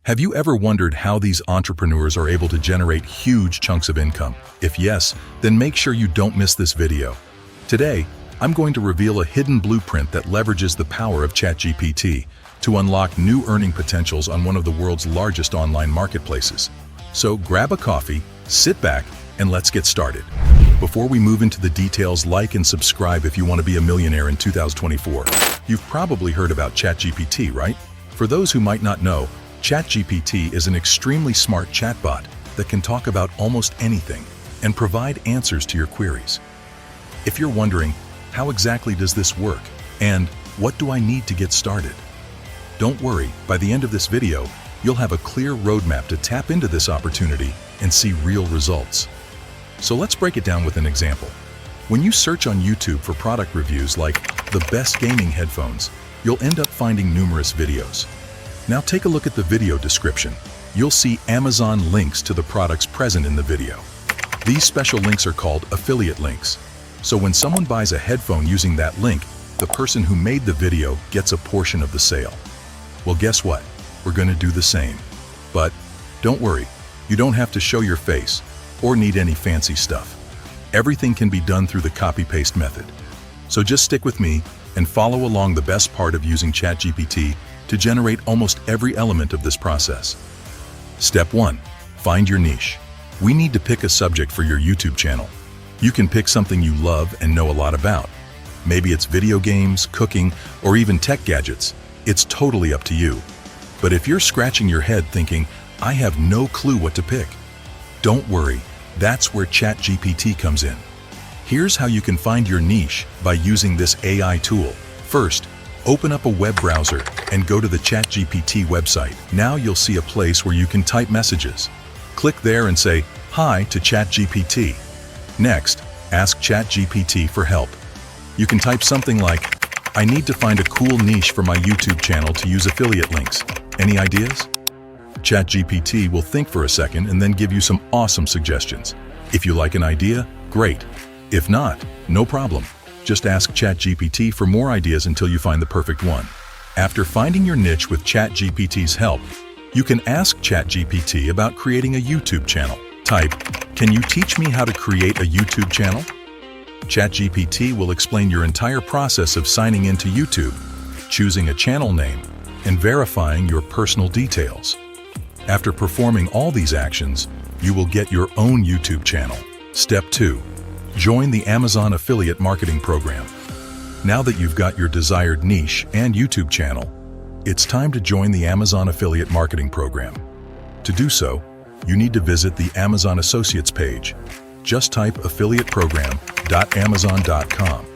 Have you ever wondered how these entrepreneurs are able to generate huge chunks of income? If yes, then make sure you don't miss this video. Today, I'm going to reveal a hidden blueprint that leverages the power of ChatGPT to unlock new earning potentials on one of the world's largest online marketplaces. So grab a coffee, sit back, and let's get started. Before we move into the details, like and subscribe if you want to be a millionaire in 2024. You've probably heard about ChatGPT, right? For those who might not know, ChatGPT is an extremely smart chatbot that can talk about almost anything and provide answers to your queries. If you're wondering, how exactly does this work? And what do I need to get started? Don't worry, by the end of this video, you'll have a clear roadmap to tap into this opportunity and see real results. So let's break it down with an example. When you search on YouTube for product reviews like the best gaming headphones, you'll end up finding numerous videos. Now take a look at the video description. You'll see Amazon links to the products present in the video. These special links are called affiliate links. So when someone buys a headphone using that link, the person who made the video gets a portion of the sale. Well, guess what? We're going to do the same. But don't worry, you don't have to show your face or need any fancy stuff. Everything can be done through the copy-paste method. So just stick with me and follow along the best part of using ChatGPT to generate almost every element of this process. Step 1. Find your niche. We need to pick a subject for your YouTube channel. You can pick something you love and know a lot about. Maybe it's video games, cooking, or even tech gadgets. It's totally up to you. But if you're scratching your head thinking, I have no clue what to pick, don't worry, that's where ChatGPT comes in. Here's how you can find your niche by using this AI tool. First, open up a web browser and go to the ChatGPT website. Now you'll see a place where you can type messages. Click there and say, "Hi" to ChatGPT. Next, ask ChatGPT for help. You can type something like, "I need to find a cool niche for my YouTube channel to use affiliate links. Any ideas?" ChatGPT will think for a second and then give you some awesome suggestions. If you like an idea, great. If not, no problem. Just ask ChatGPT for more ideas until you find the perfect one. After finding your niche with ChatGPT's help, you can ask ChatGPT about creating a YouTube channel. Type, "Can you teach me how to create a YouTube channel?" ChatGPT will explain your entire process of signing into YouTube, choosing a channel name, and verifying your personal details. After performing all these actions, you will get your own YouTube channel. Step 2. Join the Amazon Affiliate Marketing Program. Now that you've got your desired niche and YouTube channel, it's time to join the Amazon Affiliate Marketing Program. To do so, you need to visit the Amazon Associates page. Just type affiliateprogram.amazon.com.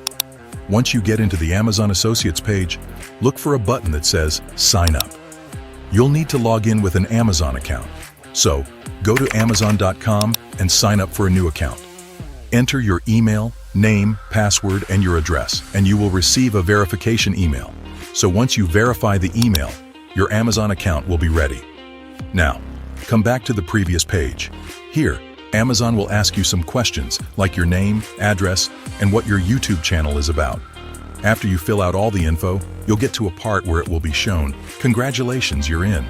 Once you get into the Amazon Associates page, look for a button that says Sign Up. You'll need to log in with an Amazon account. So, go to amazon.com and sign up for a new account. Enter your email, name, password, and your address, and you will receive a verification email. So once you verify the email, your Amazon account will be ready. Now, come back to the previous page. Here, Amazon will ask you some questions like your name, address, and what your YouTube channel is about. After you fill out all the info, you'll get to a part where it will be shown, "Congratulations, you're in."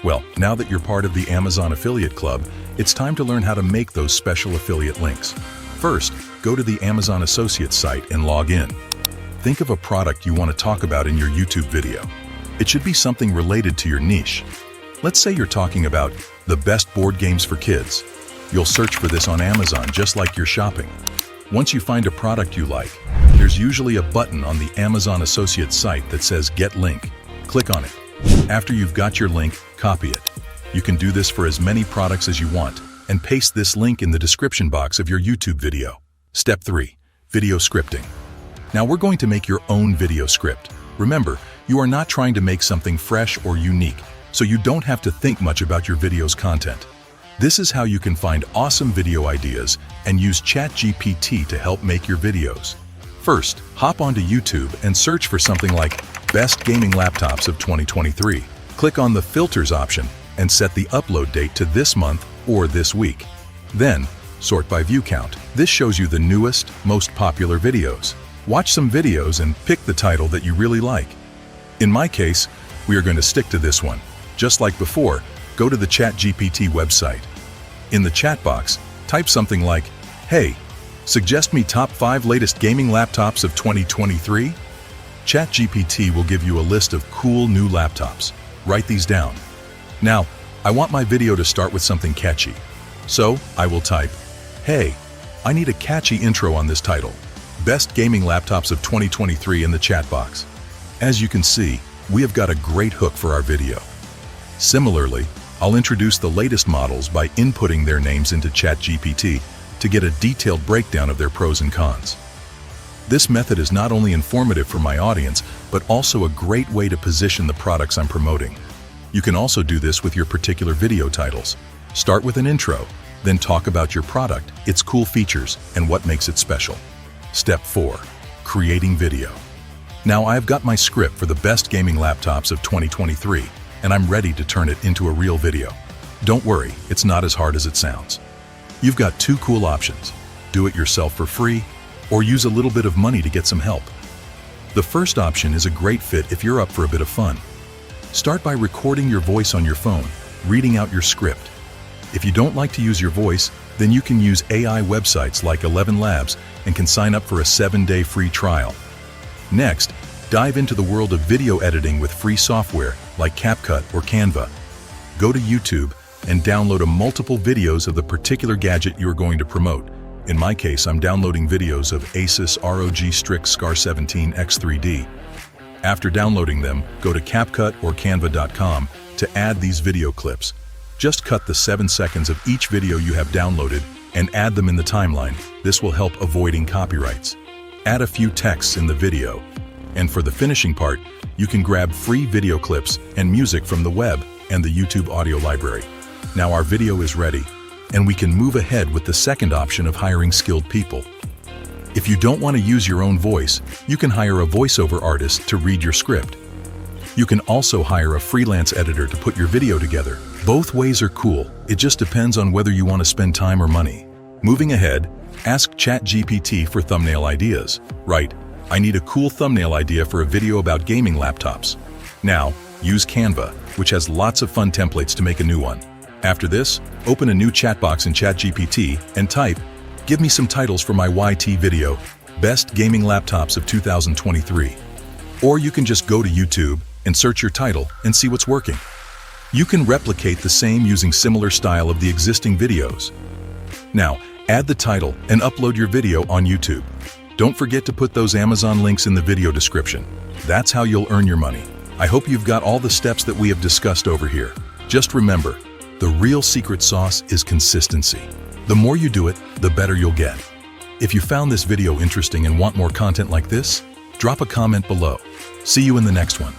Well, now that you're part of the Amazon Affiliate Club, it's time to learn how to make those special affiliate links. First, go to the Amazon Associates site and log in. Think of a product you want to talk about in your YouTube video. It should be something related to your niche. Let's say you're talking about the best board games for kids. You'll search for this on Amazon just like you're shopping. Once you find a product you like, there's usually a button on the Amazon Associates site that says Get Link. Click on it. After you've got your link, copy it. You can do this for as many products as you want and paste this link in the description box of your YouTube video. Step 3. Video scripting. Now we're going to make your own video script. Remember, you are not trying to make something fresh or unique, so you don't have to think much about your video's content. This is how you can find awesome video ideas and use ChatGPT to help make your videos. First, hop onto YouTube and search for something like Best Gaming Laptops of 2023. Click on the Filters option and set the upload date to this month or this week. Then, sort by view count. This shows you the newest, most popular videos. Watch some videos and pick the title that you really like. In my case, we are going to stick to this one. Just like before, go to the ChatGPT website. In the chat box, type something like, "Hey, suggest me top 5 latest gaming laptops of 2023? ChatGPT will give you a list of cool new laptops. Write these down. Now, I want my video to start with something catchy. So, I will type, "Hey, I need a catchy intro on this title. Best gaming laptops of 2023" in the chat box. As you can see, we have got a great hook for our video. Similarly, I'll introduce the latest models by inputting their names into ChatGPT to get a detailed breakdown of their pros and cons. This method is not only informative for my audience, but also a great way to position the products I'm promoting. You can also do this with your particular video titles. Start with an intro, then talk about your product, its cool features, and what makes it special. Step 4. Creating video. Now I've got my script for the best gaming laptops of 2023, and I'm ready to turn it into a real video. Don't worry, it's not as hard as it sounds. You've got 2 cool options: do it yourself for free, or use a little bit of money to get some help. The first option is a great fit if you're up for a bit of fun. Start by recording your voice on your phone, reading out your script. If you don't like to use your voice, then you can use AI websites like 11 Labs and can sign up for a 7-day free trial. Next, dive into the world of video editing with free software like CapCut or Canva. Go to YouTube and download multiple videos of the particular gadget you are going to promote. In my case, I'm downloading videos of Asus ROG Strix Scar 17 X3D. After downloading them, go to CapCut or Canva.com to add these video clips. Just cut the 7 seconds of each video you have downloaded and add them in the timeline. This will help avoiding copyrights. Add a few texts in the video. And for the finishing part, you can grab free video clips and music from the web and the YouTube audio library. Now our video is ready, and we can move ahead with the second option of hiring skilled people. If you don't want to use your own voice, you can hire a voiceover artist to read your script. You can also hire a freelance editor to put your video together. Both ways are cool. It just depends on whether you want to spend time or money. Moving ahead, ask ChatGPT for thumbnail ideas. Write, "I need a cool thumbnail idea for a video about gaming laptops." Now, use Canva, which has lots of fun templates to make a new one. After this, open a new chat box in ChatGPT and type, "Give me some titles for my YT video, Best Gaming Laptops of 2023. Or you can just go to YouTube and search your title and see what's working. You can replicate the same using similar style of the existing videos. Now, add the title and upload your video on YouTube. Don't forget to put those Amazon links in the video description. That's how you'll earn your money. I hope you've got all the steps that we have discussed over here. Just remember, the real secret sauce is consistency. The more you do it, the better you'll get. If you found this video interesting and want more content like this, drop a comment below. See you in the next one.